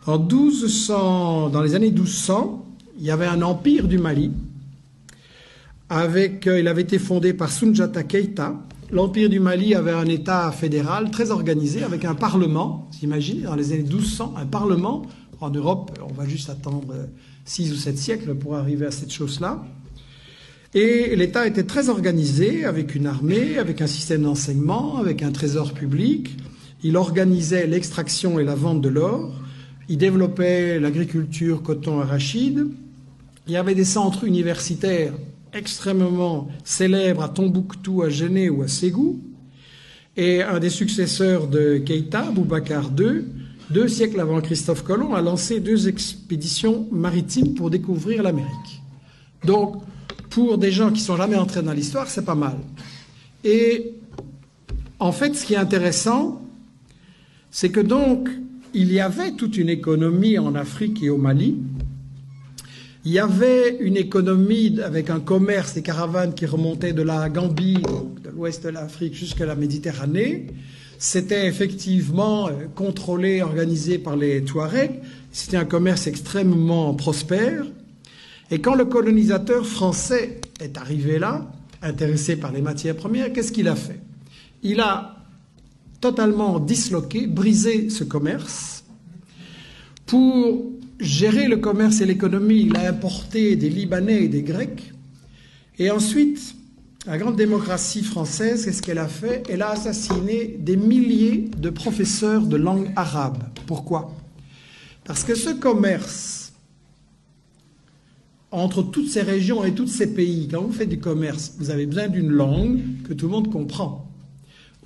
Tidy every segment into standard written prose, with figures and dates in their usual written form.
Dans les années 1200, il y avait un empire du Mali. Il avait été fondé par Soundiata Keïta. L'empire du Mali avait un État fédéral très organisé, avec un parlement. Vous imaginez, dans les années 1200, un parlement. En Europe, on va juste attendre 6 ou 7 siècles pour arriver à cette chose-là. Et l'État était très organisé, avec une armée, avec un système d'enseignement, avec un trésor public. Il organisait l'extraction et la vente de l'or. Il développait l'agriculture, coton, arachide. Il y avait des centres universitaires extrêmement célèbres à Tombouctou, à Géné ou à Ségou. Et un des successeurs de Keïta, Boubacar II, 2 siècles avant Christophe Colomb, a lancé 2 expéditions maritimes pour découvrir l'Amérique. Donc, pour des gens qui ne sont jamais entrés dans l'histoire, c'est pas mal. Et en fait, ce qui est intéressant, c'est que donc, il y avait toute une économie en Afrique et au Mali. Il y avait une économie avec un commerce, des caravanes qui remontaient de la Gambie, donc de l'ouest de l'Afrique jusqu'à la Méditerranée. C'était effectivement contrôlé, organisé par les Touaregs. C'était un commerce extrêmement prospère. Et quand le colonisateur français est arrivé là, intéressé par les matières premières, qu'est-ce qu'il a fait? Il a totalement disloqué, brisé ce commerce. Pour gérer le commerce et l'économie, il a importé des Libanais et des Grecs. Et ensuite, la grande démocratie française, qu'est-ce qu'elle a fait? Elle a assassiné des milliers de professeurs de langue arabe. Pourquoi? Parce que ce commerce entre toutes ces régions et tous ces pays, quand vous faites du commerce, vous avez besoin d'une langue que tout le monde comprend.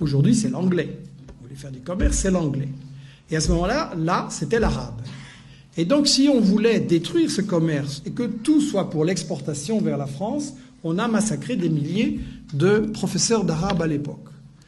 Aujourd'hui, c'est l'anglais. Vous voulez faire du commerce, c'est l'anglais. Et à ce moment-là, c'était l'arabe. Et donc, si on voulait détruire ce commerce et que tout soit pour l'exportation vers la France, on a massacré des milliers de professeurs d'arabe à l'époque.